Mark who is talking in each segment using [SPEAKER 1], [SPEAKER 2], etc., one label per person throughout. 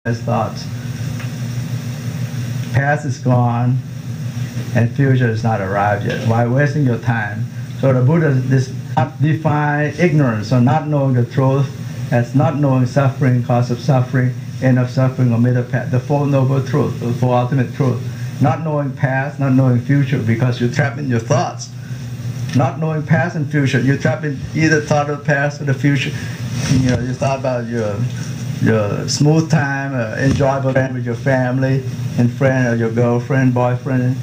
[SPEAKER 1] as thoughts. Past is gone, and future is not arrived yet. Why wasting your time? So the Buddha define ignorance or not knowing the truth as not knowing suffering, cause of suffering, end of suffering, or middle path. The Four Noble Truths, the Four Ultimate Truths. Not knowing past, not knowing future, because you're trapped in your thoughts. Not knowing past and future, you're trapped in either thought of the past or the future. You know, you thought about your smooth time, enjoyable time with your family and friend, or your girlfriend, boyfriend,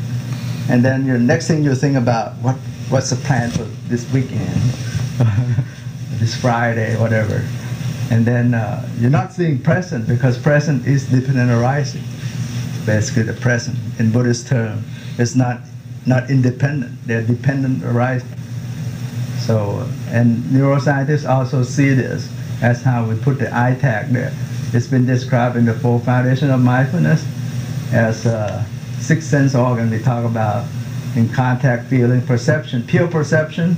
[SPEAKER 1] and then your next thing you think about what's the plan for this weekend, this Friday, whatever, and then you're not seeing present, because present is dependent arising. Basically, the present in Buddhist term is not independent; they're dependent arising. So, and neuroscientists also see this as how we put the I tag there. It's been described in the Four Foundations of Mindfulness as six sense organ we talk about in contact, feeling, perception, pure perception,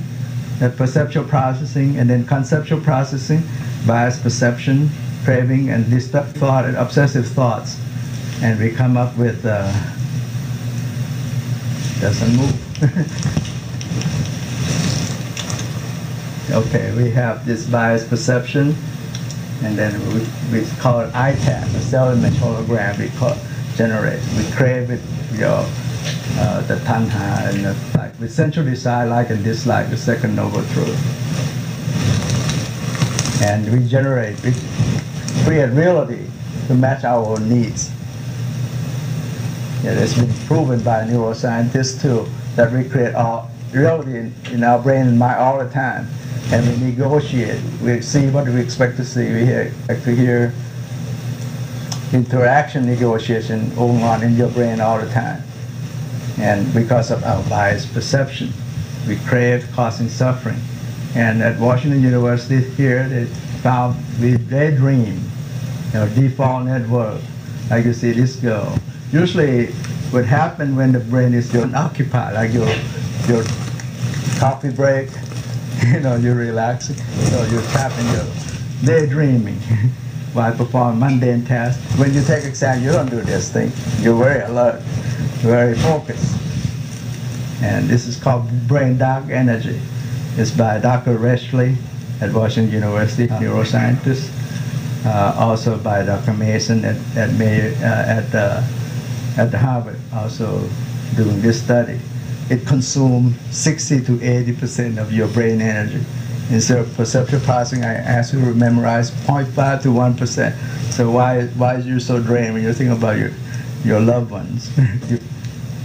[SPEAKER 1] that perceptual processing, and then conceptual processing, bias perception, craving, and destructive thought and obsessive thoughts. And we come up with, doesn't move. Okay, we have this bias perception, and then we call it ITAC, the cell image hologram generate. We crave it, the tanha, and we central desire, like and dislike, the second noble truth. And we create reality to match our own needs. Yeah, it's been proven by neuroscientists too, that we create reality in our brain and mind all the time. And we negotiate. We see what we expect to see. We expect to hear interaction negotiation going on in your brain all the time. And because of our biased perception, we crave causing suffering. And at Washington University here, they found we daydream, default network. Like you see this girl. Usually what happens when the brain is unoccupied, like your coffee break, you're relaxing, so you're trapped in your daydreaming while performing mundane tasks. When you take exam, you don't do this thing. You're very alert, very focused. And this is called brain dark energy. It's by Dr. Reshley at Washington University, neuroscientist. Also by Dr. Mason at the Harvard, also doing this study. It consumes 60 to 80% of your brain energy. Instead of perceptual processing, I ask you to memorize 0.5 to 1%. So why are you so drained when you think about your loved ones?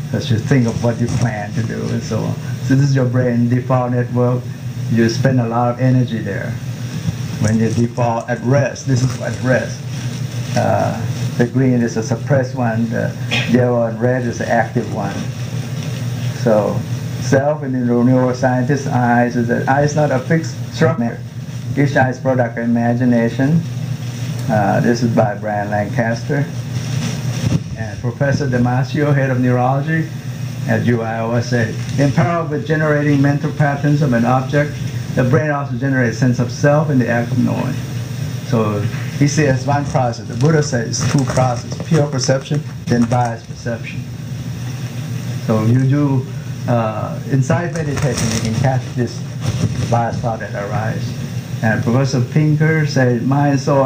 [SPEAKER 1] Because you think of what you plan to do and so on. So this is your brain default network. You spend a lot of energy there. When you default at rest, this is at rest. The green is a suppressed one, the yellow and red is the active one. So self in the neuroscientist's eyes is that eye is not a fixed structure. Each eye is product of imagination. This is by Brian Lancaster. And Professor Damasio, head of neurology at UIO, said, in parallel with generating mental patterns of an object, the brain also generates a sense of self in the act of knowing. So he says one process. The Buddha says two processes, pure perception, then biased perception. So you do, inside meditation, you can catch this biased thought that arises. And Professor Pinker said, mind so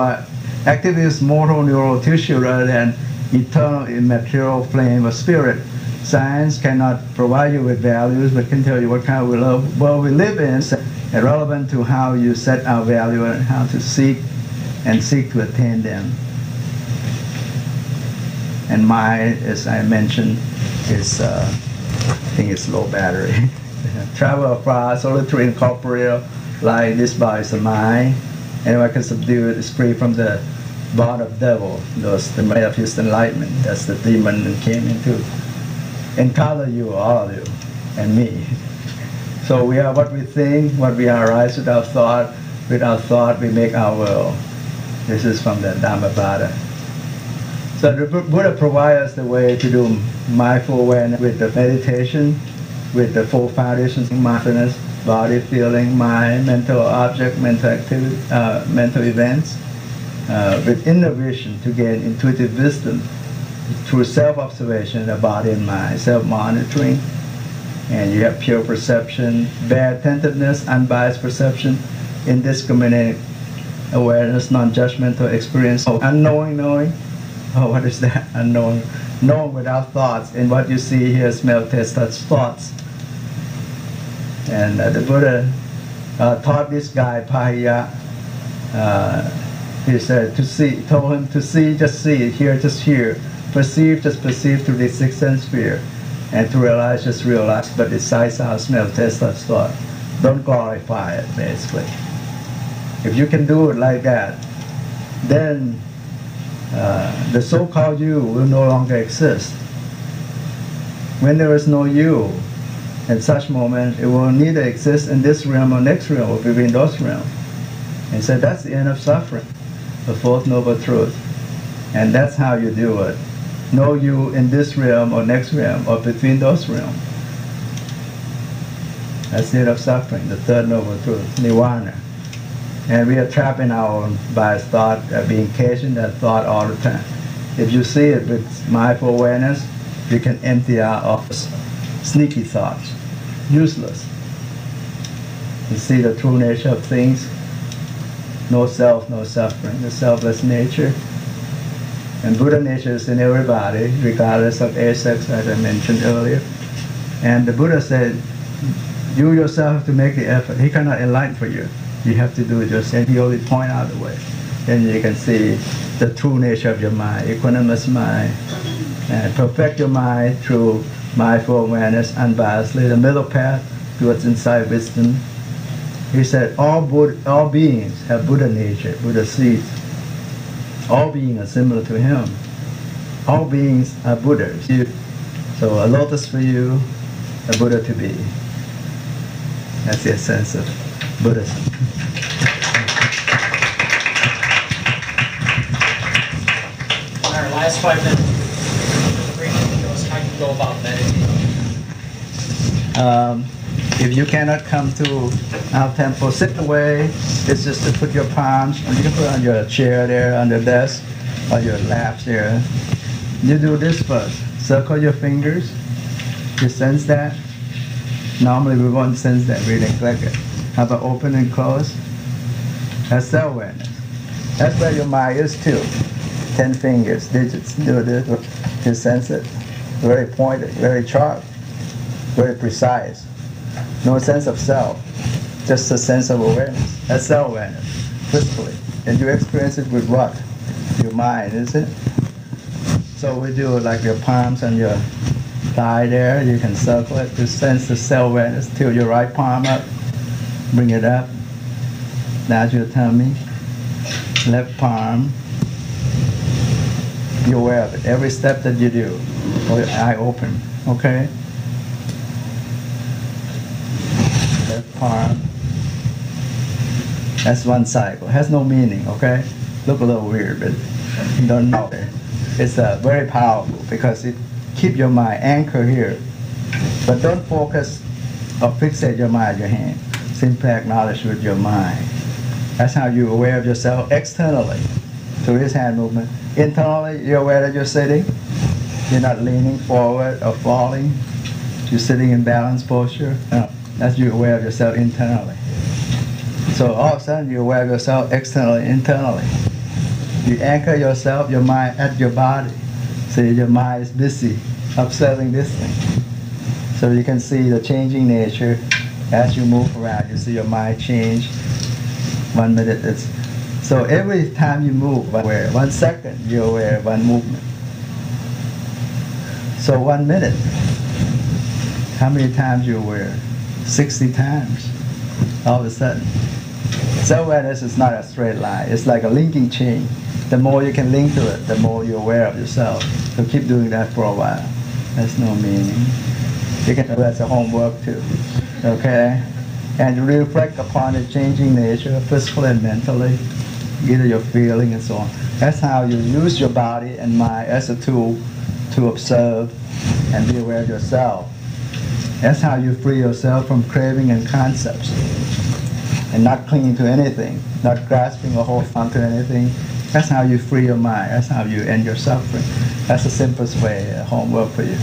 [SPEAKER 1] active is mortal neural tissue rather than eternal immaterial flame of spirit. Science cannot provide you with values, but can tell you what kind of world we live in, and relevant to how you set our value and how to seek to attain them. And mind, as I mentioned, is I think it's low battery. Travel afar, solitary and corporeal, like this body is the mind. Anyone can subdue it, is free from the bond of devil. Those the way of his enlightenment. That's the demon that came into encounter you, all of you, and me. So we are what we think, what we are arise with our thought. With our thought, we make our world. This is from the Dhammapada. So the Buddha provides us the way to do mindful awareness with the meditation, with the four foundations of mindfulness, body, feeling, mind, mental object, mental activity, mental events. with inner vision to gain intuitive wisdom through self-observation of body and mind, self-monitoring, and you have pure perception, bare attentiveness, unbiased perception, indiscriminate awareness, non-judgmental experience, unknowing knowing. Oh, what is that? Unknowing. Knowing without thoughts, in what you see, hear, smell, taste, touch, thoughts. And the Buddha taught this guy, Pahiya, he said, told him to see, just see, hear, just hear, perceive, just perceive through the sixth sense sphere, and to realize, just realize, but it's sight, sound, smell, taste, touch, thought. Don't glorify it, basically. If you can do it like that, then the so-called you will no longer exist. When there is no you, in such moment, it will neither exist in this realm or next realm or between those realms. And so that's the end of suffering, the fourth noble truth. And that's how you do it. Know you in this realm or next realm or between those realms. That's the end of suffering, the third noble truth, Nirvana. And we are trapped in our own biased thought, being caged in that thought all the time. If you see it with mindful awareness, you can empty out of sneaky thoughts, useless. You see the true nature of things, no self, no suffering, the selfless nature. And Buddha nature is in everybody, regardless of age, sex, as I mentioned earlier. And the Buddha said, you yourself have to make the effort. He cannot enlighten for you. You have to do it yourself. He only point out the way. Then you can see the true nature of your mind, equanimous mind, and perfect your mind through mindful awareness, unbiasedly, the middle path towards insight wisdom. He said all beings have Buddha nature, Buddha seeds. All beings are similar to him. All beings are Buddhas. So a lotus for you, a Buddha to be. That's the essence of Buddhism.
[SPEAKER 2] In our last 5 minutes, briefly tell us how you go about meditating.
[SPEAKER 1] If you cannot come to our temple, sit away. It's just to put your palms, and you can put it on your chair there, on the desk, or your lap there. You do this first. Circle your fingers. You sense that. Normally we won't sense that, we neglect it. How about open and close? That's self-awareness. That's where your mind is too. 10 fingers, digits, do this. You sense it. Very pointed, very sharp, very precise. No sense of self, just a sense of awareness. That's self-awareness, physically. And you experience it with what? Your mind, is it? So we do like your palms and your thigh there. You can circle it to sense the self-awareness. Tilt your right palm up, bring it up. Down to your tummy. Left palm. Be aware of it. Every step that you do, or your eye open, okay? Left palm. That's one cycle. It has no meaning, okay? Look a little weird, but you don't know it. It's very powerful because it keeps your mind anchored here. But don't focus or fixate your mind on your hand. Simply acknowledge with your mind. That's how you're aware of yourself externally through this hand movement. Internally, you're aware that you're sitting. You're not leaning forward or falling. You're sitting in balanced posture. No, that's you're aware of yourself internally. So all of a sudden, you're aware of yourself externally, internally. You anchor yourself, your mind, at your body. So your mind is busy observing this thing. So you can see the changing nature as you move around. You see your mind change. 1 minute, so every time you move, aware. 1 second, you're aware of one movement. So 1 minute, how many times you're aware? 60 times, all of a sudden. Self-awareness is not a straight line. It's like a linking chain. The more you can link to it, the more you're aware of yourself. So keep doing that for a while. There's no meaning. You can do that as a homework too, okay? And reflect upon the changing nature, physically and mentally, either your feeling and so on. That's how you use your body and mind as a tool to observe and be aware of yourself. That's how you free yourself from craving and concepts and not clinging to anything, not grasping or holding on to anything, That's how you free your mind. That's how you end your suffering. That's the simplest way, homework for you.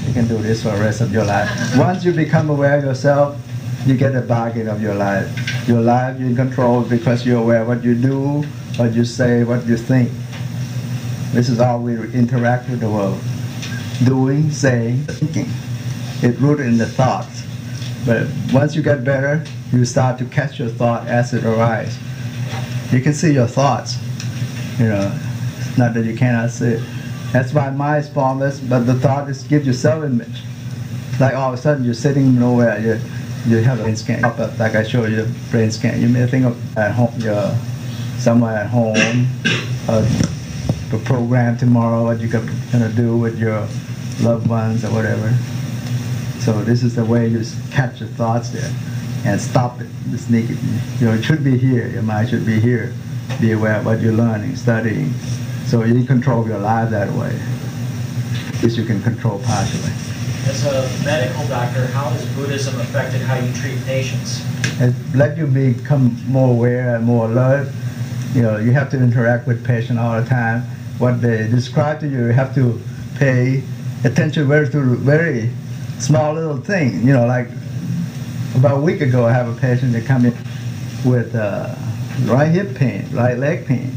[SPEAKER 1] You can do this for the rest of your life. Once you become aware of yourself, you get a bargain of your life. Your life you control because you're aware of what you do, what you say, what you think. This is how we interact with the world. Doing, saying, thinking. It's rooted in the thoughts. But once you get better, you start to catch your thought as it arises. You can see your thoughts. You know, it's not that you cannot see it. That's why mind is formless, but the thought is gives you self-image. Like all of a sudden you're sitting nowhere, you have a brain scan. Like I showed you, brain scan. You may think of at home, you're somewhere at home, the program tomorrow, what you're gonna do with your loved ones or whatever. So this is the way you catch your thoughts there and stop it. Just sneak it. You know, it should be here. Your mind should be here. Be aware of what you're learning, studying. So you control your life that way. This you can control partially.
[SPEAKER 2] As a medical doctor, how has Buddhism affected how you treat patients?
[SPEAKER 1] It let you become more aware and more alert. You know, you have to interact with patients all the time. What they describe to you, you have to pay attention to very small little things. You know, like about a week ago, I have a patient that come in with right hip pain, right leg pain.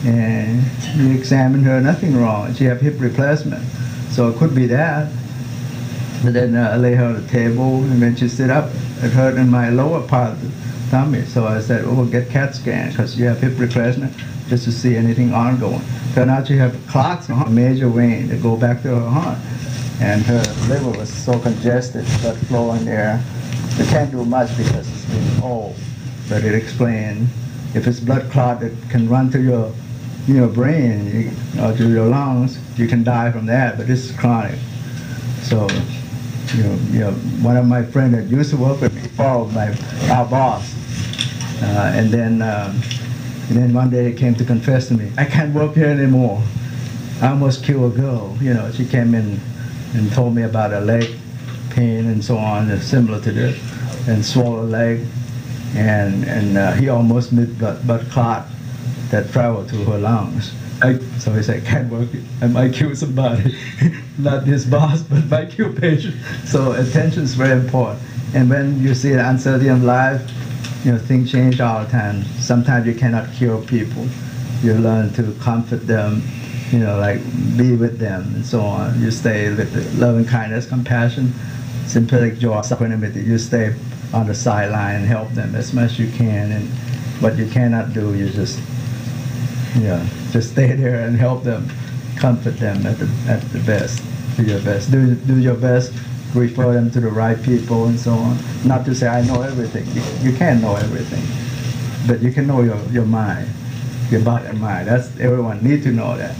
[SPEAKER 1] And you examine her, nothing wrong. She have hip replacement. So it could be that. But then I lay her on the table, and when she sit up, it hurt in my lower part of the tummy. So I said, oh, get CAT scan, because you have hip replacement, just to see anything ongoing. Turned out she have clots in her major vein that go back to her heart. And her liver was so congested, blood flow in there. They can't do much because it's been old. But it explained, if it's blood clot that can run to your brain or to your lungs, you can die from that, but this is chronic. So, one of my friends that used to work with me followed our boss. And then one day he came to confess to me, I can't work here anymore. I almost killed a girl. You know, she came in and told me about her leg pain and so on, similar to this, and swollen leg. And he almost made blood clot that traveled to her lungs. So he said, can't work it. I might kill somebody. Not his boss, but might kill patient. So attention is very important. And when you see the uncertainty of life, things change all the time. Sometimes you cannot cure people. You learn to comfort them, like be with them and so on. You stay with the loving kindness, compassion, sympathetic joy, equanimity. You stay on the sideline and help them as much as you can. And what you cannot do, you just stay there and help them, comfort them at the best. Do your best. Do your best. Refer them to the right people and so on. Not to say I know everything. You can't know everything, but you can know your mind, your body and mind. Everyone needs to know that.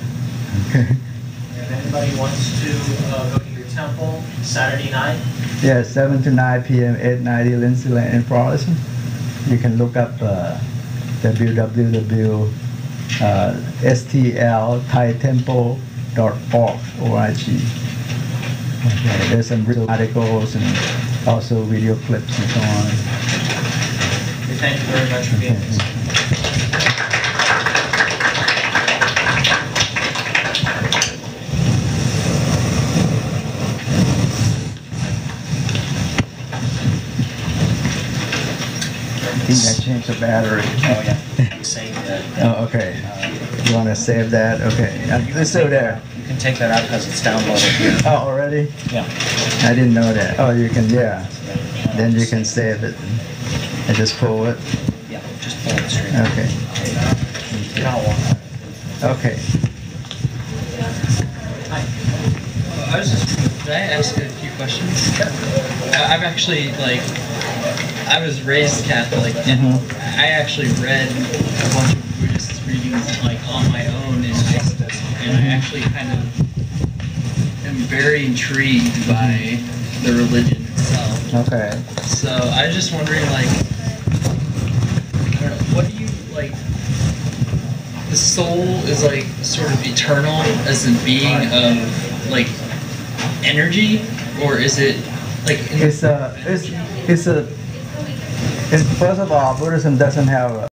[SPEAKER 1] Okay.
[SPEAKER 2] If anybody wants to go to your temple Saturday night.
[SPEAKER 1] Yeah, 7 to 9 p.m. 890 Lindsay Lane in Florissant. You can look up www.stlthaitemple.org. Okay, there's some real articles and also video clips and so on.
[SPEAKER 2] Okay, thank you very much for being with us.
[SPEAKER 1] I think I changed the battery.
[SPEAKER 2] Oh yeah, save that.
[SPEAKER 1] Oh, okay. You want to save that? Okay. It's still there.
[SPEAKER 2] You can take that out because it's downloaded here.
[SPEAKER 1] Oh, already?
[SPEAKER 2] Yeah.
[SPEAKER 1] I didn't know that. Oh, you can, yeah. Then you can save it and just pull it.
[SPEAKER 2] Yeah, just pull it straight.
[SPEAKER 1] Okay. Okay.
[SPEAKER 3] I was just, did I ask a few questions? I've actually, I was raised Catholic, and I actually read a bunch of Buddhist readings, on my own, and I actually kind of am very intrigued by the religion itself.
[SPEAKER 1] Okay.
[SPEAKER 3] So I was just wondering, I don't know, what do you, the soul is, sort of eternal as a being of, energy, or is it, first of all, Buddhism doesn't have